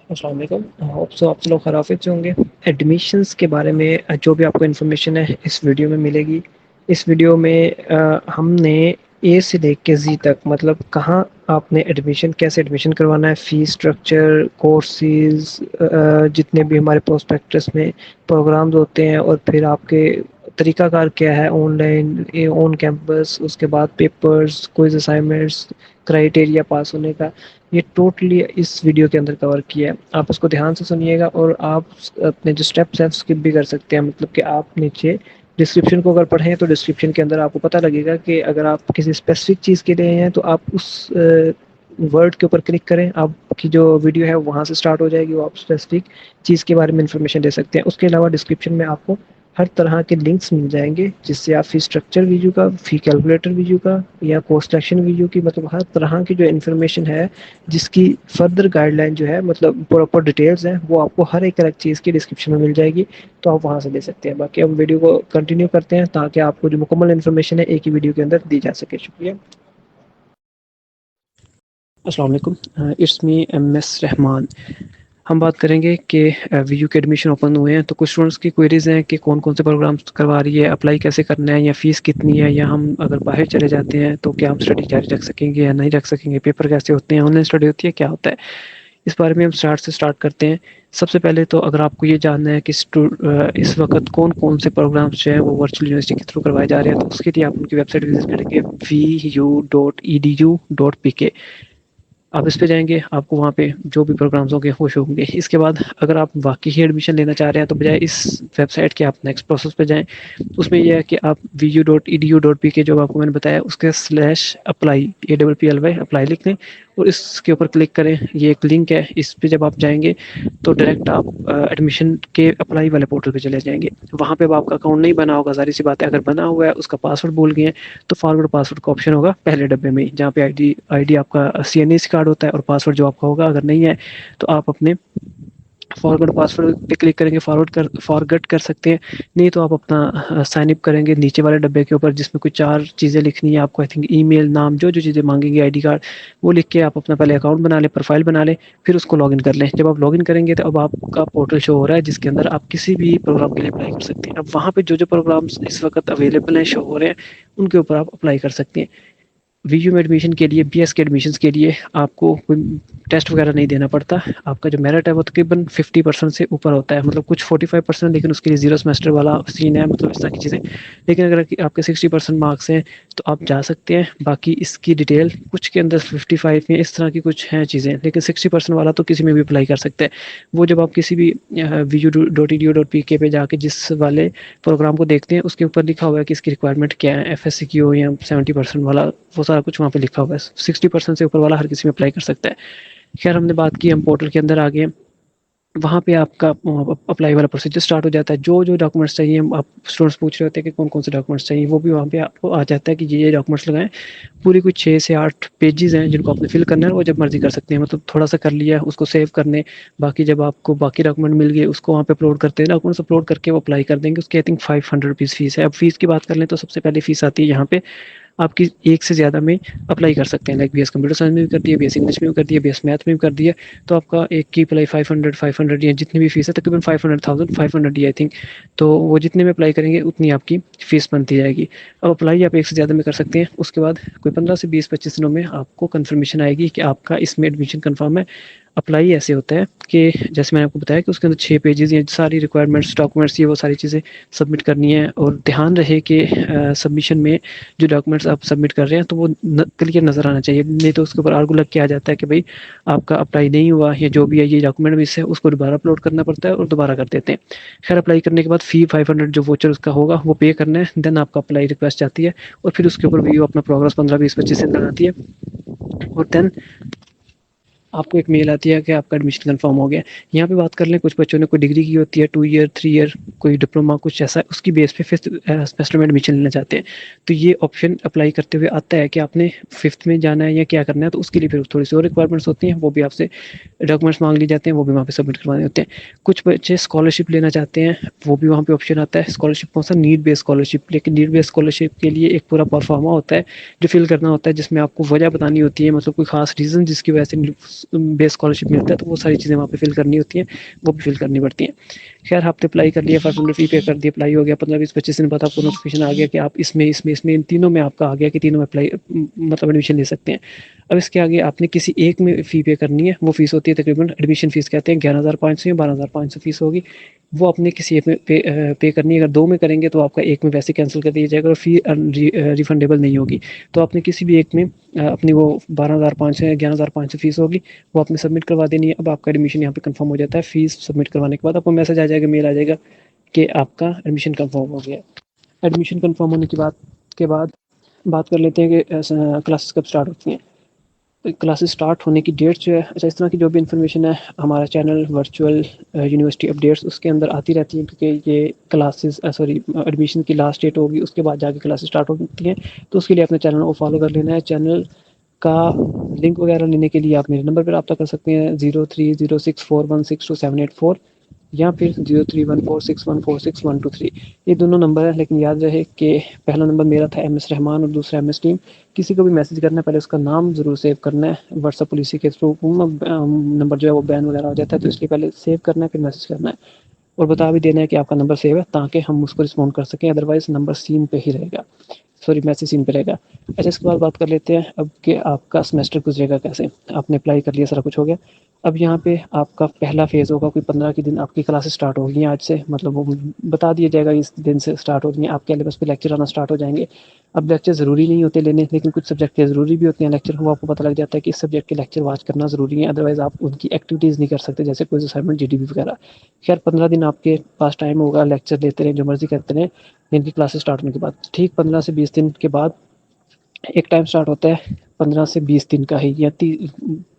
السلام علیکم. Hope so آپ لوگ خرافت سے ہوں گے. ایڈمیشنس کے بارے میں جو بھی آپ کو انفارمیشن ہے اس ویڈیو میں ملے گی. اس ویڈیو میں ہم نے اے سے لے کے زی تک مطلب کہاں آپ نے ایڈمیشن کیسے ایڈمیشن کروانا ہے, فیس اسٹرکچر, کورسز, جتنے بھی ہمارے پروسپیکٹس میں پروگرامز ہوتے ہیں, اور پھر آپ کے طریقہ کار کیا ہے, آن لائن, آن کیمپس, اس کے بعد پیپرز, کوئز اسائنمنٹس, کرائٹیریا پاس ہونے کا, یہ ٹوٹلی اس ویڈیو کے اندر کور کیا ہے. آپ اس کو دھیان سے سنیے گا اور آپ اپنے جو اسٹیپس ہیں اسکپ بھی کر سکتے ہیں. مطلب کہ آپ نیچے ڈسکرپشن کو اگر پڑھیں تو ڈسکرپشن کے اندر آپ کو پتہ لگے گا کہ اگر آپ کسی اسپیسیفک چیز کے لیے ہیں تو آپ اس ورڈ کے اوپر کلک کریں, آپ کی جو ویڈیو ہے وہاں سے اسٹارٹ ہو جائے گی, وہ آپ اسپیسیفک چیز کے بارے میں انفارمیشن دے سکتے ہیں. اس کے علاوہ ڈسکرپشن میں آپ کو ہر طرح کے لنکس مل جائیں گے جس سے آپ فی اسٹرکچر ویڈیو کا, فی کیلکولیٹر ویڈیو کا, یا کوسٹ ایکشن ویڈیو کی, مطلب ہر طرح کی جو انفارمیشن ہے جس کی فردر گائیڈ لائن جو ہے, مطلب پراپر ڈیٹیلز ہیں, وہ آپ کو ہر ایک الگ چیز کی ڈسکرپشن میں مل جائے گی. تو آپ وہاں سے لے سکتے ہیں. باقی ہم ویڈیو کو کنٹینیو کرتے ہیں تاکہ آپ کو جو مکمل انفارمیشن ہے ایک ہی ویڈیو کے اندر دی جا سکے. شکریہ. السلام علیکم. اٹس می ایم ایس رحمان. ہم بات کریں گے کہ وی یو کے ایڈمیشن اوپن ہوئے ہیں تو کچھ اسٹوڈنٹس کی کوئریز ہیں کہ کون کون سے پروگرامس کروا رہی ہے, اپلائی کیسے کرنا ہے, یا فیس کتنی ہے, یا ہم اگر باہر چلے جاتے ہیں تو کیا ہم اسٹڈی جاری رکھ سکیں گے یا نہیں رکھ سکیں گے, پیپر کیسے ہوتے ہیں, آن لائن اسٹڈی ہوتی ہے, کیا ہوتا ہے. اس بارے میں ہم اسٹارٹ کرتے ہیں. سب سے پہلے تو اگر آپ کو یہ جاننا ہے کہ اس وقت کون کون سے پروگرامس جو ہیں وہ ورچوئل یونیورسٹی کے تھرو کروائے جا رہے ہیں, تو اس کے لیے آپ ان کی ویب سائٹ وزٹ کریں گے VU.edu.pk. آپ اس پہ جائیں گے, آپ کو وہاں پہ جو بھی پروگرامز ہوں گے وہ شو ہوں گے. اس کے بعد اگر آپ واقعی ہی ایڈمیشن لینا چاہ رہے ہیں تو بجائے اس ویب سائٹ کے آپ نیکسٹ پروسیس پہ جائیں. اس میں یہ ہے کہ آپ VU.edu.pk جو آپ کو میں نے بتایا اس کے /apply اپلائی لکھ لیں اور اس کے اوپر کلک کریں. یہ ایک لنک ہے, اس پہ جب آپ جائیں گے تو ڈائریکٹ آپ ایڈمیشن کے اپلائی والے پورٹل پہ چلے جائیں گے. وہاں پہ آپ کا اکاؤنٹ نہیں بنا ہوگا, ظاہر سی بات ہے. اگر بنا ہوا ہے اس کا پاسورڈ بھول گئے ہیں تو فارورڈ پاسورڈ کا آپشن ہوگا پہلے ڈبے میں, جہاں پہ آئی ڈی آپ کا CNAC کارڈ ہوتا ہے اور پاسورڈ جو آپ کا ہوگا. اگر نہیں ہے تو آپ اپنے فارورڈ پاسورڈ پہ کلک کریں گے, فارگٹ کر سکتے ہیں. نہیں تو آپ اپنا سائن اپ کریں گے نیچے والے ڈبے کے اوپر جس میں کوئی 4 چیزیں لکھنی ہے آپ کو, آئی تھنک ای میل, نام, جو چیزیں مانگیں گے, ID کارڈ, وہ لکھ کے آپ اپنا پہلے اکاؤنٹ بنا لیں, پروفائل بنا لیں, پھر اس کو لاگ ان کر لیں. جب آپ لاگ ان کریں گے تو اب آپ کا پورٹل شو ہو رہا ہے جس کے اندر آپ کسی بھی پروگرام کے لیے اپلائی کر سکتے ہیں. اب وہاں پہ جو پروگرامس اس وقت اویلیبل ہیں, شو ہو رہے ہیں, ان کے اوپر آپ اپلائی کر سکتے ہیں. VU میں ایڈمیشن کے لیے, BS کے ایڈمیشنس کے لیے آپ کو کوئی ٹیسٹ وغیرہ نہیں دینا پڑتا. آپ کا جو میرٹ ہے وہ تقریباً 50% سے اوپر ہوتا ہے, مطلب کچھ 45%, لیکن اس کے لیے 0 سیمسٹر والا سین ہے, مطلب اس طرح کی چیزیں. لیکن اگر آپ کے 60% مارکس ہیں تو آپ جا سکتے ہیں. باقی اس کی ڈیٹیل کچھ کے اندر 55 میں اس طرح کی کچھ ہیں چیزیں, لیکن 60% والا تو کسی میں بھی اپلائی کر سکتے ہیں. وہ جب آپ کسی بھی VU.edu.pk پہ جا کے جس والے پروگرام کو دیکھتے ہیں اس کے اوپر لکھا ہوا ہے کہ اس کی ریکوائرمنٹ کیا ہے, FSC ہو یا 70% والا, وہ سارا کچھ وہاں پہ لکھا ہوا ہے. 60% سے اوپر والا ہر کسی میں اپلائی کر سکتا ہے. خیر, ہم نے بات کی, ہم پورٹل کے اندر آ گئے. وہاں پہ آپ کا اپلائی والا پروسیجر اسٹارٹ ہو جاتا ہے. جو ڈاکومنٹس چاہیے, آپ اسٹوڈنٹس پوچھ رہے ہوتے ہیں کہ کون کون سے ڈاکومنٹس چاہیے, وہ بھی وہاں پہ آپ کو آ جاتا ہے کہ یہ ڈاکومنٹس لگائیں. پوری کچھ 6 سے 8 پیجز ہیں جن کو آپ نے فل کرنا ہے, وہ جب مرضی کر سکتے ہیں. مطلب تھوڑا سا کر لیا, اس کو سیو کرنے, باقی جب آپ کو باقی ڈاکومنٹ مل گئے اس کو وہاں پہ اپلوڈ کرتے ہیں. ڈاکومنٹس اپلوڈ کر کے وہ اپلائی کر دیں گے. اس کی آئی تھنک 500 روپیز فیس ہے. اب فیس کی بات کر لیں تو سب سے پہلے فیس آتی ہے یہاں پہ آپ کی ایک سے زیادہ میں اپلائی کر سکتے ہیں. لائک BS کمپیوٹر سائنس میں بھی کر دیا, BS انگلش میں بھی کر دیا, BS میتھ میں بھی کر دیا. تو آپ کا ایک کی اپلائی 500 یا جتنی بھی فیس ہے تقریباً 500,000 آئی تھنک. تو وہ جتنے میں اپلائی کریں گے اتنی آپ کی فیس بنتی جائے گی. اب اپلائی آپ ایک سے زیادہ میں کر سکتے ہیں. اس کے بعد کوئی 15 سے 20-25 دنوں میں آپ کو کنفرمیشن آئے گی کہ آپ کا اس میں ایڈمیشن کنفرم ہے. اپلائی ایسے ہوتا ہے کہ جیسے میں نے آپ کو بتایا کہ اس کے اندر 6 پیجز یا ساری ریکوائرمنٹس, ڈاکومنٹس, یہ وہ ساری چیزیں سبمٹ کرنی ہے. اور دھیان رہے کہ سبمیشن میں جو ڈاکومنٹس آپ سبمٹ کر رہے ہیں تو وہ کلیئر نظر آنا چاہیے. نہیں تو اس کے اوپر آرگو لگ کے آ جاتا ہے کہ بھائی آپ کا اپلائی نہیں ہوا, یا جو بھی ہے یہ ڈاکومنٹ مس ہے, اس کو دوبارہ اپلوڈ کرنا پڑتا ہے اور دوبارہ کر دیتے ہیں. خیر, اپلائی کرنے کے بعد فی 500 جو ووچر اس کا ہوگا وہ پے کرنا ہے. دین آپ کا اپلائی ریکویسٹ آتی ہے اور پھر اس کے اوپر VU اپنا پروگرس 15-20-25 دن لگاتی ہے. اور دین آپ کو ایک میل آتی ہے کہ آپ کا ایڈمیشن کنفرم ہو گیا. یہاں پہ بات کر لیں, کچھ بچوں نے کوئی ڈگری کی ہوتی ہے 2 ایئر 3 ایئر, کوئی ڈپلوما, کچھ ایسا, اس کی بیس پہ 5th سیمسٹر میں ایڈمیشن لینا چاہتے ہیں. تو یہ آپشن اپلائی کرتے ہوئے آتا ہے کہ آپ نے 5th میں جانا ہے یا کیا کرنا ہے. تو اس کے لیے پھر تھوڑی سی اور ریکوائرمنٹس ہوتی ہیں, وہ بھی آپ سے ڈاکومنٹس مانگ لی جاتے ہیں, وہ بھی وہاں پہ سبمٹ کروانے ہوتے ہیں. کچھ بچے اسکالرشپ لینا چاہتے ہیں, وہ بھی وہاں پہ آپشن آتا ہے. اسکالرشپ کون سا, نیڈ بیس اسکالرشپ. لیکن نیڈ بیس اسکالرشپ کے لیے ایک پورا پرفارما ہوتا ہے جو فل کرنا ہوتا ہے, جس میں آپ کو وجہ بتانی ہوتی ہے, مطلب کوئی خاص ریزن جس کی وجہ سے بیس اسکالرشپ ملتا ہے، تو وہ ساری چیزیں وہاں پہ فل کرنی ہوتی ہیں، وہ بھی فل کرنی پڑتی ہیں۔ خیر آپ نے اپلائی کر لیا، 500 فی پے کر دی، اپلائی ہو گیا، 15-20-25 دن بعد آپ کو نوٹیفکیشن آ گیا کہ آپ اس میں ان تینوں میں آپ کا آ گیا کہ تینوں میں اپلائی مطلب ایڈمیشن لے سکتے ہیں۔ اب اس کے آگے آپ نے کسی ایک میں فی پے کرنی ہے، وہ فیس ہوتی ہے تقریباً ایڈمیشن فیس کہتے ہیں، 11,500 یا 12,500 فیس ہوگی، وہ اپنے کسی ایک میں پے کرنی ہے۔ اگر دو میں کریں گے تو آپ کا ایک میں ویسے کینسل کر دیا جائے گا اور فی ریفنڈیبل نہیں ہوگی، تو آپ نے کسی بھی ایک میں اپنی وہ 12,500 یا 11,500 فیس ہوگی وہ آپ نے سبمٹ کروا دینی ہے۔ اب آپ کا ایڈمیشن یہاں پہ کنفرم ہو جاتا ہے، فیس سبمٹ کروانے کے بعد آپ کو میسج آ جائے گا، میل آ جائے گا کہ آپ کا ایڈمیشن کنفرم ہو گیا۔ ایڈمیشن کنفرم ہونے کے بعد بات کر لیتے ہیں کہ کلاسز کب اسٹارٹ ہوتی ہیں۔ کلاسز اسٹارٹ ہونے کی ڈیٹ جو ہے، اچھا اس طرح کی جو بھی انفارمیشن ہے ہمارا چینل ورچوئل یونیورسٹی اپڈیٹس اس کے اندر آتی رہتی ہیں، کیونکہ یہ کلاسز ایڈمیشن کی لاسٹ ڈیٹ ہوگی، اس کے بعد جا کے کلاسز اسٹارٹ ہوتی ہیں، تو اس کے لیے اپنے چینل کو فالو کر لینا ہے۔ چینل کا لنک وغیرہ لینے کے لیے آپ میرے نمبر پر رابطہ کر سکتے ہیں 0306416274 یا پھر 031461466123، یہ دونوں نمبر ہیں، لیکن یاد رہے کہ پہلا نمبر میرا تھا MS رحمان اور دوسرا MS ٹیم۔ کسی کو بھی میسج کرنا ہے پہلے اس کا نام ضرور سیو کرنا ہے، واٹس ایپ پالیسی کے تھرو نمبر جو ہے وہ بین وغیرہ ہو جاتا ہے، تو اس لیے پہلے سیو کرنا ہے پھر میسج کرنا ہے اور بتا بھی دینا ہے کہ آپ کا نمبر سیو ہے تاکہ ہم اس کو رسپونڈ کر سکیں، ادروائز نمبر سین پہ ہی رہے گا، میسج سین پہ رہے گا۔ اچھا اس کے بعد بات کر لیتے ہیں اب کہ آپ کا سمیسٹر گزرے گا کیسے۔ آپ نے اپلائی کر لیا، سارا کچھ ہو گیا، اب یہاں پہ آپ کا پہلا فیز ہوگا، کوئی 15 کے دن آپ کی کلاسز اسٹارٹ ہوگی آج سے، مطلب وہ بتا دیا جائے گا اس دن سے اسٹارٹ ہو رہی ہیں، آپ کے سلیبس پہ لیکچر آنا اسٹارٹ ہو جائیں گے۔ اب لیکچر ضروری نہیں ہوتے لینے، لیکن کچھ سبجیکٹ کے ضروری بھی ہوتے ہیں لیکچر، وہ آپ کو پتہ لگ جاتا ہے کہ اس سبجیکٹ کے لیکچر واچ کرنا ضروری ہے، ادروائز آپ ان کی ایکٹیویٹیز نہیں کر سکتے، جیسے کوئی اسائنمنٹ GDP وغیرہ۔ خیر 15 دن آپ کے پاس ٹائم ہوگا، لیکچر لیتے رہیں جو مرضی کرتے رہیں دن کی کلاسز اسٹارٹ ہونے کے بعد۔ ٹھیک 15 سے 20 دن کے بعد ایک ٹائم اسٹارٹ ہوتا ہے 15 سے 20 دن کا ہی یا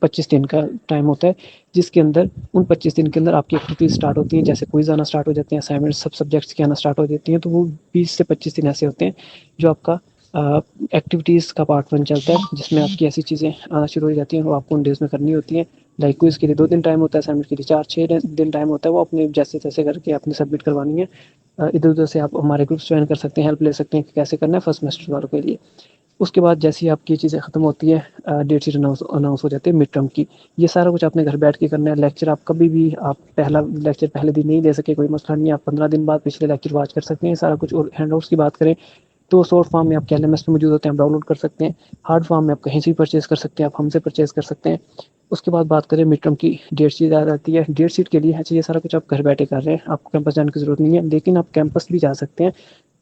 25 دن کا ٹائم ہوتا ہے، جس کے اندر ان 25 دن کے اندر آپ کی ایکٹیویٹیز اسٹارٹ ہوتی ہیں، جیسے کوئز آنا اسٹارٹ ہو جاتے ہیں، اسائنمنٹ سب سبجیکٹس کی آنا اسٹارٹ ہو جاتی ہیں، تو وہ 20 سے 25 دن ایسے ہوتے ہیں جو آپ کا ایکٹیویٹیز کا پارٹ 1 چلتا ہے، جس میں آپ کی ایسی چیزیں آنا شروع ہو جاتی ہیں وہ آپ کو ان ڈیز میں کرنی ہوتی ہیں۔ لائک کوئز کے لیے 2 دن ٹائم ہوتا ہے، اسائنمنٹ کے لیے 4-6 دن ٹائم ہوتا ہے، وہ اپنے جیسے تیسے کر کے اپنے سبمٹ کروانی ہے۔ ادھر ادھر سے آپ ہمارے گروپس جوائن کر سکتے ہیں، ہیلپ لے سکتے ہیں کہ کیسے کرنا ہے فرسٹ سیمسٹر والوں کے لیے۔ اس کے بعد جیسے ہی آپ کی چیزیں ختم ہوتی ہے، ڈیٹ شیٹ اناؤنس ہو جاتی ہے مڈ ٹرم کی، یہ سارا کچھ آپ نے گھر بیٹھ کے کرنا ہے۔ لیکچر آپ کبھی بھی آپ پہلا لیکچر پہلے دن نہیں دے سکے، کوئی مسئلہ نہیں ہے، آپ 15 دن بعد پچھلے لیکچر واچ کر سکتے ہیں سارا کچھ۔ اور ہینڈ آؤٹس کی بات کریں تو شارٹ فارم میں آپ کے LMS میں موجود ہوتے ہیں، آپ ڈاؤن لوڈ کر سکتے ہیں، ہارڈ فارم میں آپ کہیں سے بھی پرچیز کر سکتے ہیں، آپ ہم سے پرچیز کر سکتے ہیں۔ اس کے بعد بات کریں مڈ ٹرم کی ڈیٹ شیٹ آ جاتی ہے، ڈیٹ شیٹ کے لیے یہ سارا کچھ آپ گھر بیٹھے کر رہے ہیں، آپ کو کیمپس جانے کی ضرورت نہیں ہے، لیکن آپ کیمپس بھی جا سکتے ہیں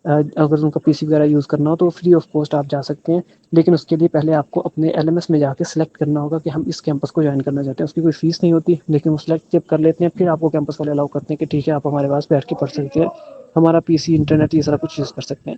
اگر ان کا PC وغیرہ یوز کرنا ہو تو فری آف کاسٹ آپ جا سکتے ہیں، لیکن اس کے لیے پہلے آپ کو اپنے LMS میں جا کے سلیکٹ کرنا ہوگا کہ ہم اس کیمپس کو جوائن کرنا چاہتے ہیں۔ اس کی کوئی فیس نہیں ہوتی، لیکن وہ سلیکٹ جب کر لیتے ہیں پھر آپ کو کیمپس والے الاؤ کرتے ہیں کہ ٹھیک ہے آپ ہمارے پاس بیٹھ کے پڑھ سکتے ہیں، ہمارا PC انٹرنیٹ یہ سارا کچھ یوز کر سکتے ہیں۔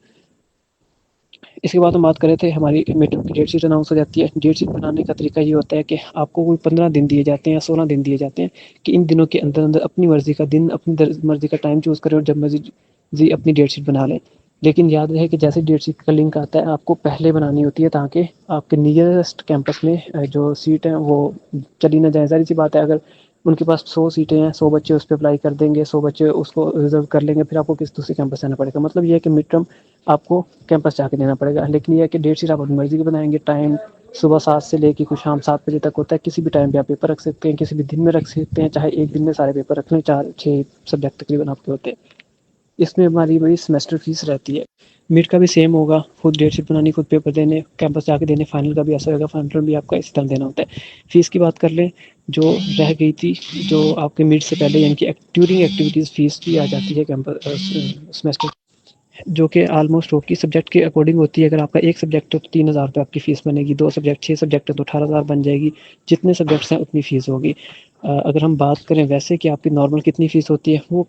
اس کے بعد ہم بات کر رہے تھے ہماری مڈ ٹرم کی ڈیٹ شیٹ اناؤنس ہو جاتی ہے۔ ڈیٹ شیٹ بنانے کا طریقہ یہ ہوتا ہے کہ آپ کو کوئی 15 دن دیے جاتے ہیں یا 16 دن دیے جاتے ہیں کہ ان دنوں کے اندر اپنی مرضی کا دن، اپنی مرضی کا ٹائم چوز کریں اور جب مرضی اپنی ڈیٹ شیٹ بنا لیں۔ لیکن یاد رہے کہ جیسے ڈیٹ شیٹ کا لنک آتا ہے آپ کو پہلے بنانی ہوتی ہے تاکہ آپ کے نیئرسٹ کیمپس میں جو سیٹ ہیں وہ چلی نہ جائیں۔ ظاہر سی بات ہے اگر ان کے پاس 100 سیٹیں ہیں، 100 بچے اس پہ اپلائی کر دیں گے، 100 بچے اس کو ریزرو کر لیں گے، پھر آپ کو کس دوسرے کیمپس جانا پڑے گا۔ مطلب یہ ہے کہ مڈ ٹرم آپ کو کیمپس جا کے دینا پڑے گا، لیکن یہ ہے کہ ڈیٹ شیٹ آپ اپنی مرضی کی بنائیں گے۔ ٹائم صبح 7 سے لے کے شام 7 بجے تک ہوتا ہے، کسی بھی ٹائم پہ آپ پیپر رکھ سکتے ہیں، کسی بھی دن میں رکھ سکتے ہیں، چاہے ایک دن میں سارے پیپر رکھ لیں، 4-6 سبجیکٹ تقریباً آپ کے ہوتے ہیں۔ اس میں ہماری وہی سیمسٹر فیس رہتی ہے۔ مڈ کا بھی سیم ہوگا، خود ڈیٹ شیٹ بنانی، خود پیپر دینے، کیمپس جا کے دینے، فائنل کا بھی ایسا ہوگا، فائنل بھی آپ کا اسی طرح دینا ہوتا ہے۔ فیس کی بات کر لیں جو رہ گئی تھی، جو آپ کے مڈ سے پہلے یعنی کہ ڈیورنگ ایکٹیویٹیز فیس بھی آ جاتی ہے کیمپس سیمسٹر، جو کہ آلموسٹ ہوگی سبجیکٹ کے اکارڈنگ ہوتی ہے۔ اگر آپ کا ایک سبجیکٹ ہے تو 3,000 روپے آپ کی فیس بنے گی، 2 سبجیکٹ 6 سبجیکٹ ہے تو 18,000 بن جائے گی، جتنے سبجیکٹس ہیں اتنی فیس ہوگی۔ اگر ہم بات کریں ویسے کہ آپ کی نارمل کتنی فیس ہوتی ہے، وہ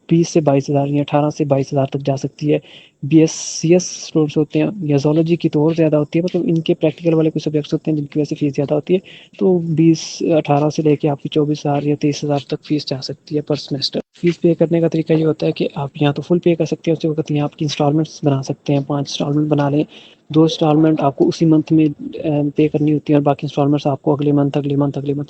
20 سے 22,000 یا 18 سے 22,000 تک جا سکتی ہے۔ BSCS اسٹوڈنٹس ہوتے ہیں یا زولوجی کی تو اور زیادہ ہوتی ہے، مطلب ان کے پریکٹیکل والے کچھ سبجیکٹس ہوتے ہیں جن کی وجہ سے فیس زیادہ ہوتی ہے، تو 18 سے لے کے آپ کی 24,000 یا 23,000 تک فیس جا سکتی ہے پر سمیسٹر۔ فیس پے کرنے کا طریقہ یہ ہوتا ہے کہ آپ یہاں تو فل پے کر سکتے ہیں، اسی وقت یہاں آپ کی انسٹالمنٹس بنا سکتے ہیں، 5 انسٹالمنٹ بنا لیں، 2 انسٹالمنٹ آپ کو اسی منتھ میں پے کرنی ہوتی ہیں اور باقی انسٹالمنٹس آپ کو اگلے منتھ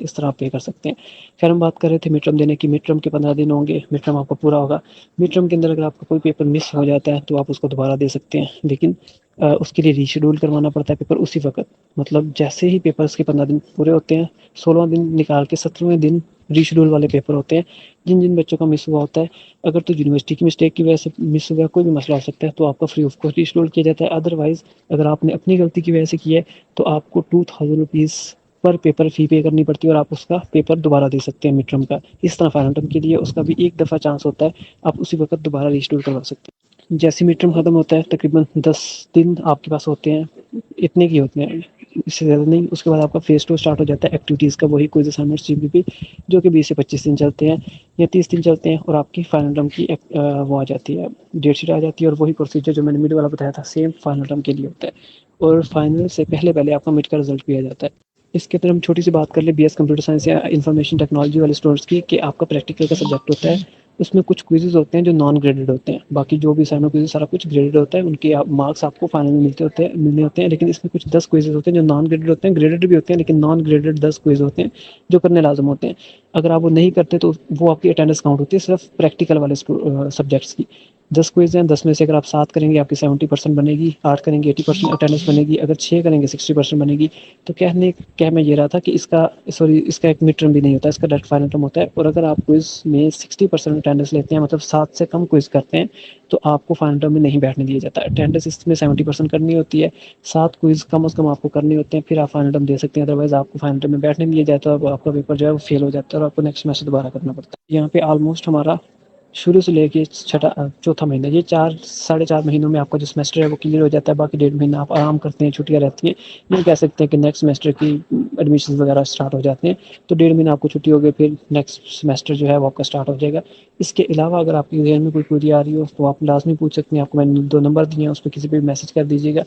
اس طرح پے کر سکتے ہیں۔ خیر ہم بات کر رہے تھے مڈ ٹرم دینے کی، مڈ ٹرم کے 15 دن ہوں گے، مڈ ٹرم آپ کا پورا ہوگا۔ مڈ ٹرم کے اندر اگر آپ کا کوئی پیپر مس ہو جاتا ہے تو آپ اس کو دوبارہ دے سکتے ہیں، لیکن اس کے لیے ریشیڈول کروانا پڑتا ہے پیپر اسی وقت، مطلب جیسے ہی پیپرس کے 15 دن پورے ہوتے ہیں 16 دن نکال کے 17ویں دن ریشیڈول والے پیپر ہوتے ہیں جن جن بچوں کا مس ہوا ہوتا ہے. اگر تو یونیورسٹی کی مسٹیک کی وجہ سے مس ہوا کوئی بھی مسئلہ ہو سکتا ہے تو آپ کا فری آف کاسٹ ریشیڈول کیا جاتا ہے. ادروائز اگر آپ نے اپنی غلطی کی وجہ سے کیا ہے تو آپ کو 2000 روپیز پر پیپر فی پے کرنی پڑتی ہے اور آپ اس کا پیپر دوبارہ دے سکتے ہیں مڈ ٹرم کا. اس طرح فائنل ٹرم کے لیے اس کا بھی ایک دفعہ چانس ہوتا ہے، آپ اسی وقت دوبارہ ریشیڈول کروا سکتے ہیں. جیسے مڈ ٹرم ختم ہوتا ہے تقریباً 10 دن آپ کے پاس ہوتے ہیں، اتنے کی ہوتے ہیں، اس سے زیادہ نہیں. اس کے بعد آپ کا فیز 2 اسٹارٹ ہو جاتا ہے ایکٹیویٹیز کا، وہی quiz assignment C B P جو کہ 20 سے 25 دن چلتے ہیں یا 30 دن چلتے ہیں، اور آپ کی فائنل ٹرم کی وہ آ جاتی ہے، ڈیٹ شیٹ آ جاتی ہے. اور وہی پروسیجر جو میں نے مڈ والا بتایا تھا سیم فائنل ٹرم کے لیے ہوتا ہے، اور فائنل سے پہلے آپ کا مڈ کا رزلٹ بھی آ جاتا ہے. اس کے اندر ہم چھوٹی سی بات کر لیں بی ایس کمپیوٹر سائنس یا انفارمیشن ٹیکنالوجی والے اسٹوڈنٹس کی، کہ آپ کا پریکٹیکل کا سبجیکٹ ہوتا ہے. اس میں کچھ کوئزز ہوتے ہیں جو نان گریڈڈ ہوتے ہیں، باقی جو بھی اسائنمنٹ کوئز سارا کچھ گریڈڈ ہوتا ہے، ان کے مارکس آپ کو فائنل میں ملنے ہوتے ہیں. لیکن اس میں کچھ 10 کوئزز ہوتے ہیں جو نان گریڈڈ ہوتے ہیں، گریڈڈ بھی ہوتے ہیں لیکن نان گریڈڈ 10 کوئز ہوتے ہیں جو کرنے لازم ہوتے ہیں. اگر آپ وہ نہیں کرتے تو وہ آپ کی اٹینڈنس کاؤنٹ ہوتی ہے صرف پریکٹیکل والے سبجیکٹس کی. 10 کوئز ہیں، 10 میں سے اگر آپ 7 کریں گے آپ کی 70% بنے گی، 8 کریں گے 80% اٹینڈنس بنے گی، اگر 6 کریں گے 60% بنے گی. تو کہہ میں یہ رہا تھا کہ اس کا ایک مڈ ٹرم بھی نہیں ہوتا، اس کا ڈائریکٹ فائنل ٹرم ہوتا ہے. اور اگر آپ کوئز میں 60% اٹینڈنس لیتے ہیں، مطلب 7 سے کم کوئز کرتے ہیں، تو آپ کو فائنل ٹرم میں نہیں بیٹھنے دیا جاتا. اٹینڈنس اس میں 70% کرنی ہوتی ہے، 7 کوئز کم از کم آپ کو کرنے ہوتے ہیں، پھر آپ فائنل ٹرم دے سکتے ہیں. ادروائز آپ کو فائنل ٹرم میں بیٹھنے نہیں دیا جاتا ہے، آپ کا پیپر جو ہے وہ فیل ہو جاتا ہے اور آپ کو نیکسٹ سیمسٹر دوبارہ کرنا پڑتا ہے. یہاں پہ آلموسٹ ہمارا شروع سے لے کے چوتھا مہینہ، یہ 4 سے 4.5 مہینوں میں آپ کا جو سیمسٹر ہے وہ کلیئر ہو جاتا ہے. باقی 1.5 مہینہ آپ آرام کرتے ہیں، چھٹیاں رہتی ہیں. یہ کہہ سکتے ہیں کہ نیکسٹ سیمسٹر کی ایڈمیشن وغیرہ اسٹارٹ ہو جاتے ہیں، تو 1.5 مہینہ آپ کو چھٹی ہو گئی، پھر نیکسٹ سیمسٹر جو ہے وہ آپ کا اسٹارٹ ہو جائے گا. اس کے علاوہ اگر آپ کی ذہن میں کوئی کوئری آ رہی ہو تو آپ لازمی پوچھ سکتے ہیں. آپ کو میں نے 2 نمبر دیے ہیں، اس پہ کسی پہ بھی میسج کر دیجیے گا،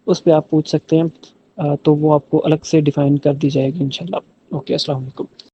اس پہ آپ پوچھ سکتے ہیں، تو وہ آپ کو الگ سے ڈیفائن کر دی جائے گی انشاءاللہ. اوکے، السلام علیکم.